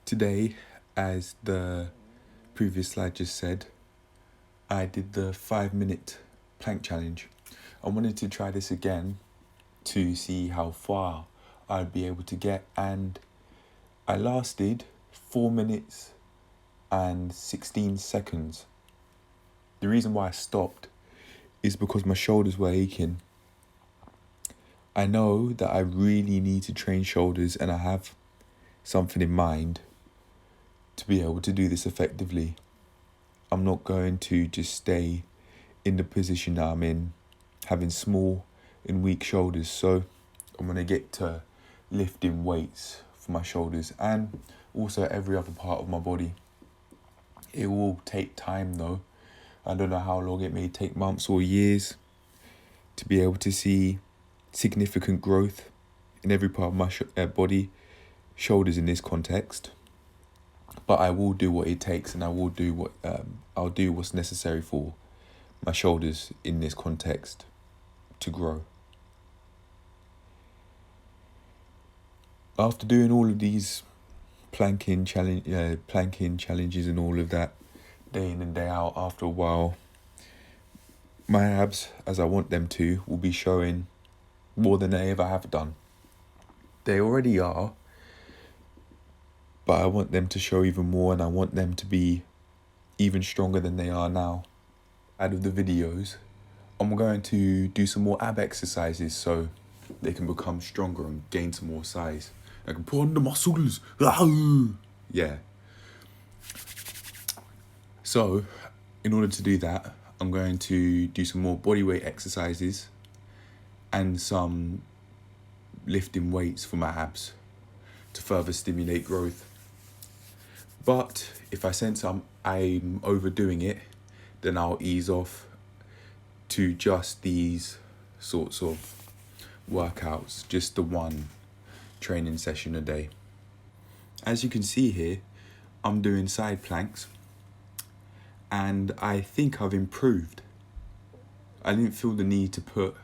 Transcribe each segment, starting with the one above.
Today, as the previous slide just said, I did the 5-minute plank challenge. I wanted to try this again to see how far I'd be able to get, and I lasted 4 minutes and 16 seconds. The reason why I stopped is because my shoulders were aching. I know that I really need to train shoulders, and I have something in mind to be able to do this effectively. I'm not going to just stay in the position that I'm in, having small and weak shoulders. So I'm going to get to lifting weights for my shoulders and also every other part of my body. It will take time though. I don't know how long it may take, months or years, to be able to see significant growth in every part of my body, shoulders in this context. But I will do what it takes, and I'll do what's necessary for my shoulders in this context to grow. After doing all of these planking challenges and all of that, day in and day out, after a while, my abs, as I want them to, will be showing more than they ever have done. They already are, but I want them to show even more, and I want them to be even stronger than they are now. Out of the videos, I'm going to do some more ab exercises so they can become stronger and gain some more size. I can put on the muscles. Yeah. So, in order to do that, I'm going to do some more bodyweight exercises and some lifting weights for my abs to further stimulate growth. But if I sense I'm overdoing it, then I'll ease off to just these sorts of workouts, just the one training session a day. As you can see here, I'm doing side planks, and I think I've improved. I didn't feel the need to put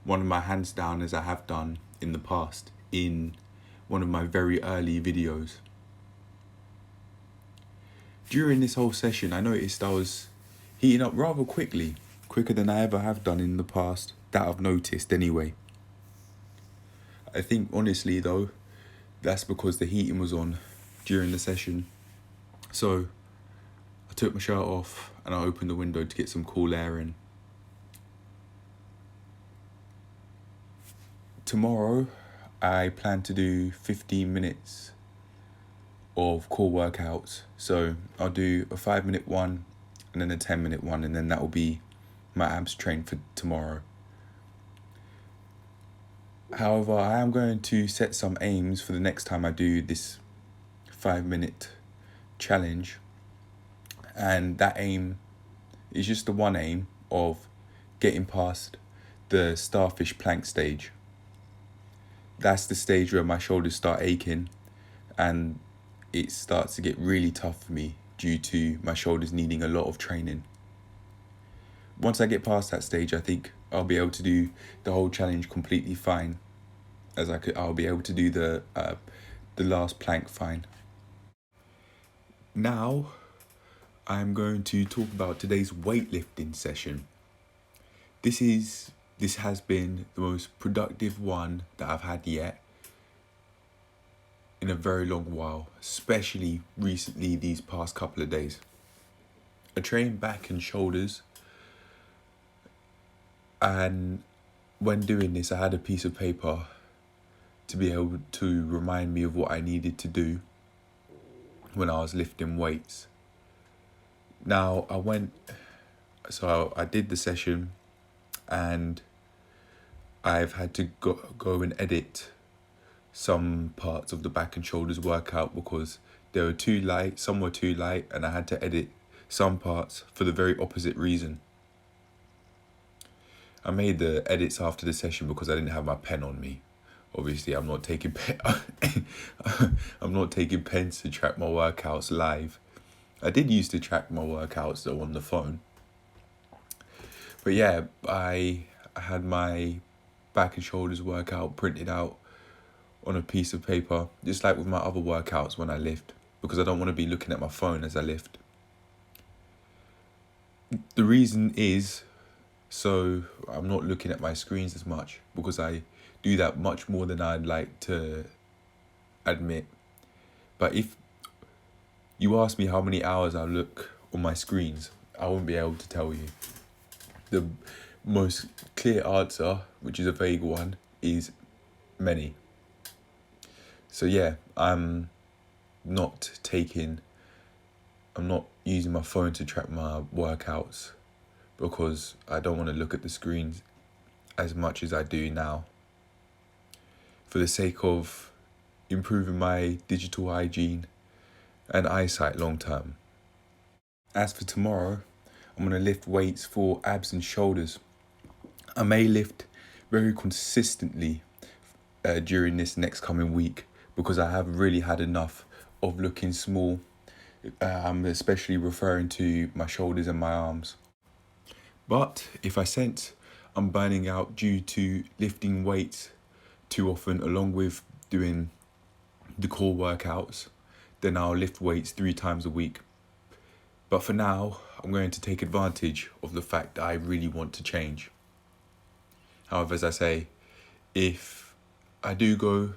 one of my hands down as I have done in the past in one of my very early videos. During this whole session, I noticed I was heating up rather quickly, quicker than I ever have done in the past, that I've noticed anyway. I think honestly though, that's because the heating was on during the session. So I took my shirt off and I opened the window to get some cool air in. Tomorrow, I plan to do 15 minutes of core workouts. So I'll do a 5-minute one and then a 10-minute one, and then that will be my abs train for tomorrow. However, I am going to set some aims for the next time I do this 5-minute challenge, and that aim is just the one aim of getting past the starfish plank stage. That's the stage where my shoulders start aching and it starts to get really tough for me due to my shoulders needing a lot of training. Once I get past that stage, I think I'll be able to do the whole challenge completely fine, as I'll be able to do the last plank fine. Now, I'm going to talk about today's weightlifting session. This has been the most productive one that I've had yet in a very long while, especially recently these past couple of days. I trained back and shoulders, and when doing this I had a piece of paper to be able to remind me of what I needed to do when I was lifting weights. Now I did the session, and I've had to go and edit some parts of the back and shoulders workout because they were too light, some were too light, and I had to edit some parts for the very opposite reason. I made the edits after the session because I didn't have my pen on me. Obviously, I'm not taking pens to track my workouts live. I did used to track my workouts though on the phone. But yeah, I had my back and shoulders workout printed out on a piece of paper, just like with my other workouts when I lift, because I don't want to be looking at my phone as I lift. The reason is so I'm not looking at my screens as much, because I do that much more than I'd like to admit. But if you ask me how many hours I look on my screens, I won't be able to tell you. The most clear answer, which is a vague one, is many. So yeah, I'm not using my phone to track my workouts, because I don't want to look at the screens as much as I do now, for the sake of improving my digital hygiene and eyesight long term. As for tomorrow, I'm going to lift weights for abs and shoulders. I may lift very consistently during this next coming week, because I have really had enough of looking small. I'm especially referring to my shoulders and my arms. But if I sense I'm burning out due to lifting weights too often, along with doing the core workouts, then I'll lift weights 3 times a week. But for now, I'm going to take advantage of the fact that I really want to change. However, as I say, if I do go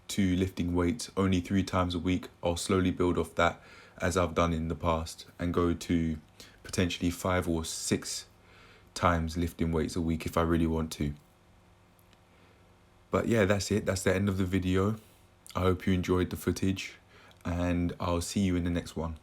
to lifting weights only 3 times a week, I'll slowly build off that, as I've done in the past, and go to potentially 5 or 6 times lifting weights a week if I really want to. But yeah, that's it. That's the end of the video. I hope you enjoyed the footage, and I'll see you in the next one.